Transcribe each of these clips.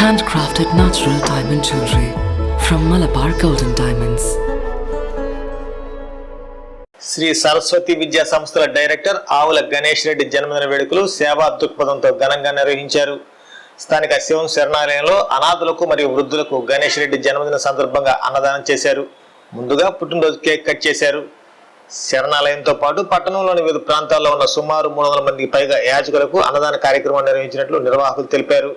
handcrafted natural diamond jewelry from Malabar Golden Diamonds. Shri Saraswati విద్యా సంస్థల director ఆవుల గణేష్ రెడ్డి జన్మదిన వేడుకలు సేవా దృక్పథంతో ఘనంగా నిర్వహించారు. స్థానిక శివం శరణాలయంలో అనాథులకు మరియు వృద్ధులకు గణేష్ రెడ్డి జన్మదిన సందర్భంగా అన్నదానం చేశారు. ముందుగా పుట్టినరోజు కేక్ కట్ చేశారు. శరణాలయంతో పాటు పట్టణంలోని వివిధ ప్రాంతాల్లో ఉన్న సుమారు 300 మందికి పైగా యాజకులకు అన్నదాన కార్యక్రమం నిర్వహించినట్లు నిర్వాహకులు తెలిపారు.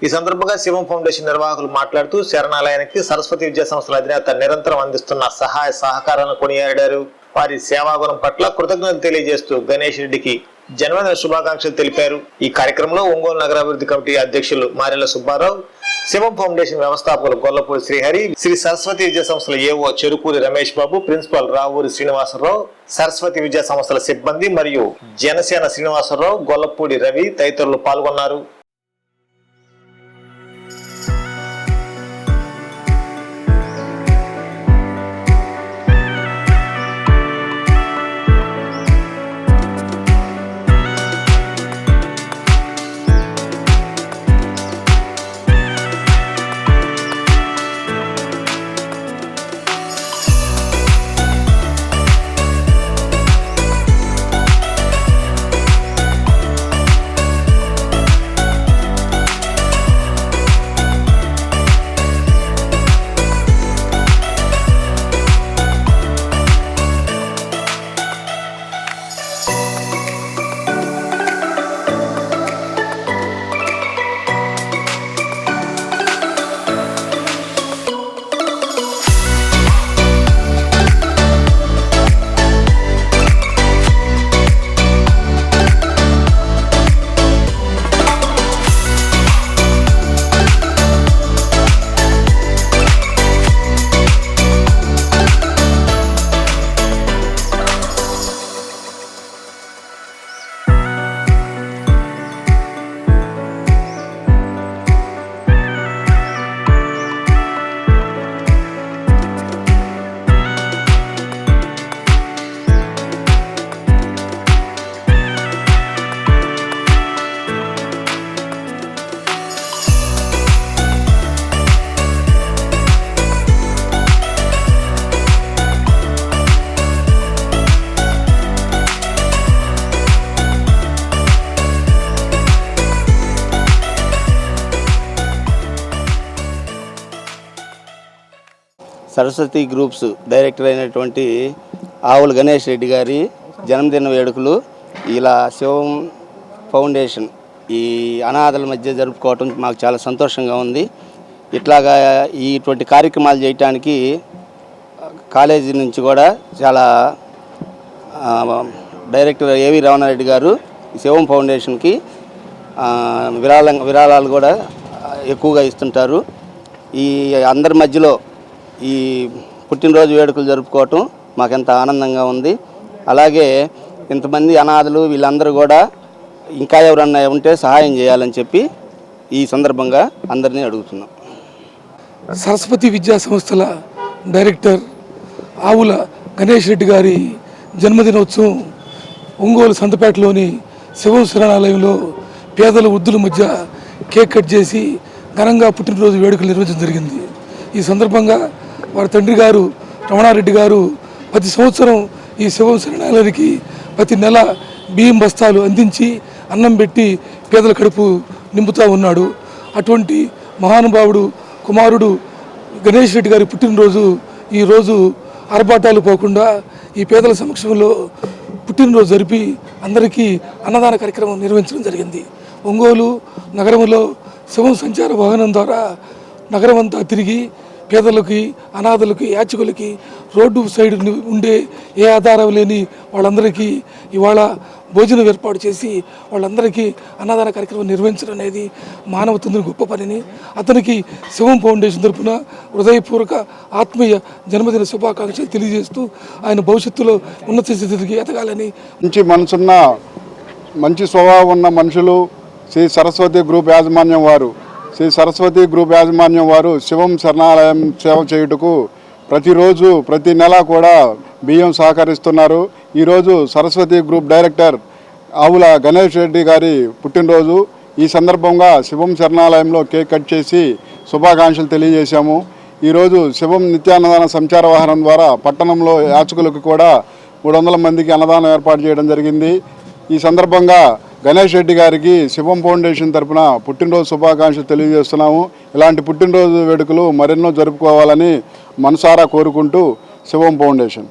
ఈ సందర్భంగా శివం ఫౌండేషన్ నిర్వాహకులు మాట్లాడుతూ శరణాలయానికి సరస్వతి విద్యా సంస్థల అధినేత నిరంతరం అందిస్తున్న సహాయ సహకారాలను కొనియాడారు. వారి సేవాగుణం పట్ల కృతజ్ఞతలు తెలియజేస్తూ గణేష్ రెడ్డికి జన్మదిన శుభాకాంక్షలు తెలిపారు. ఈ కార్యక్రమంలో ఒంగోలు నగరాభివృద్ధి కమిటీ అధ్యక్షులు మారెల సుబ్బారావు, శివం ఫౌండేషన్ వ్యవస్థాపకులు గొల్లపూడి శ్రీహరి, శ్రీ సరస్వతి విద్యా సంస్థల ఏఓ చెరుకూరి రమేష్ బాబు, ప్రిన్సిపాల్ రావూరి శ్రీనివాసరావు, సరస్వతి విద్యా సంస్థల సిబ్బంది మరియు జనసేన శ్రీనివాసరావు, గొల్లపూడి రవి తదితరులు పాల్గొన్నారు. సరస్వతి గ్రూప్స్ డైరెక్టర్ అయినటువంటి ఆవుల గణేష్ రెడ్డి గారి జన్మదిన వేడుకలు ఇలా శివం ఫౌండేషన్ ఈ అనాథల మధ్య జరుపుకోవటం మాకు చాలా సంతోషంగా ఉంది. ఇట్లాగా ఇటువంటి కార్యక్రమాలు చేయటానికి కాలేజీ నుంచి కూడా చాలా డైరెక్టర్ ఏవి రమణారెడ్డి గారు శివం ఫౌండేషన్కి విరాళాలు కూడా ఎక్కువగా ఇస్తుంటారు. ఈ అందరి మధ్యలో ఈ పుట్టినరోజు వేడుకలు జరుపుకోవటం మాకెంత ఆనందంగా ఉంది. అలాగే ఇంతమంది అనాథలు వీళ్ళందరూ కూడా ఇంకా ఎవరన్నా ఉంటే సహాయం చేయాలని చెప్పి ఈ సందర్భంగా అందరినీ అడుగుతున్నాం. సరస్వతి విద్యా సంస్థల డైరెక్టర్ ఆవుల గణేష్ రెడ్డి గారి జన్మదినోత్సవం ఒంగోలు సంతపేటలోని శివం శరణాలయంలో పేదల వృద్ధుల మధ్య కేక్ కట్ చేసి ఘనంగా పుట్టినరోజు వేడుకలు నిర్వహించడం జరిగింది. ఈ సందర్భంగా వారి తండ్రి గారు రమణారెడ్డి గారు ప్రతి సంవత్సరం ఈ శివం శరణాలయానికి ప్రతి నెల బియ్యం బస్తాలు అందించి అన్నం పెట్టి పేదల కడుపు నింపుతూ ఉన్నాడు. అటువంటి మహానుభావుడు కుమారుడు గణేష్ రెడ్డి గారి పుట్టినరోజు ఈరోజు ఆర్భాటాలు పోకుండా ఈ పేదల సమక్షంలో పుట్టినరోజు జరిపి అందరికీ అన్నదాన కార్యక్రమం నిర్వహించడం జరిగింది. ఒంగోలు నగరంలో శివం సంచార వాహనం ద్వారా నగరం అంతా తిరిగి పేదలకి అనాథలకి యాచకులకి రోడ్డు సైడ్ ఉండే ఏ ఆధారం లేని వాళ్ళందరికీ ఇవాళ భోజనం ఏర్పాటు చేసి వాళ్ళందరికీ అన్నదాన కార్యక్రమం నిర్వహించడం అనేది మానవత్వం గొప్ప పనిని అతనికి శివం ఫౌండేషన్ తరఫున హృదయపూర్వక ఆత్మీయ జన్మదిన శుభాకాంక్షలు తెలియజేస్తూ ఆయన భవిష్యత్తులో ఉన్నత స్థితికి ఎదగాలని. మంచి మనసున్న మంచి స్వభావం ఉన్న మనుషులు శ్రీ సరస్వతి గ్రూప్ యాజమాన్యం వారు శివం శరణాలయం సేవ చేయుటకు ప్రతిరోజు ప్రతి నెల కూడా బియ్యం సహకరిస్తున్నారు. ఈరోజు సరస్వతి గ్రూప్ డైరెక్టర్ ఆవుల గణేష్ రెడ్డి గారి పుట్టినరోజు. ఈ సందర్భంగా శివం శరణాలయంలో కేక్ కట్ చేసి శుభాకాంక్షలు తెలియజేశాము. ఈరోజు శివం నిత్యాన్నదాన సంచార వాహనం ద్వారా పట్టణంలో యాచకులకు కూడా 300 మందికి అన్నదానం ఏర్పాటు చేయడం జరిగింది. ఈ సందర్భంగా గణేష్ రెడ్డి గారికి శివం ఫౌండేషన్ తరఫున పుట్టినరోజు శుభాకాంక్షలు తెలియజేస్తున్నాము. ఇలాంటి పుట్టినరోజు వేడుకలు మరెన్నో జరుపుకోవాలని మనసారా కోరుకుంటూ శివం ఫౌండేషన్.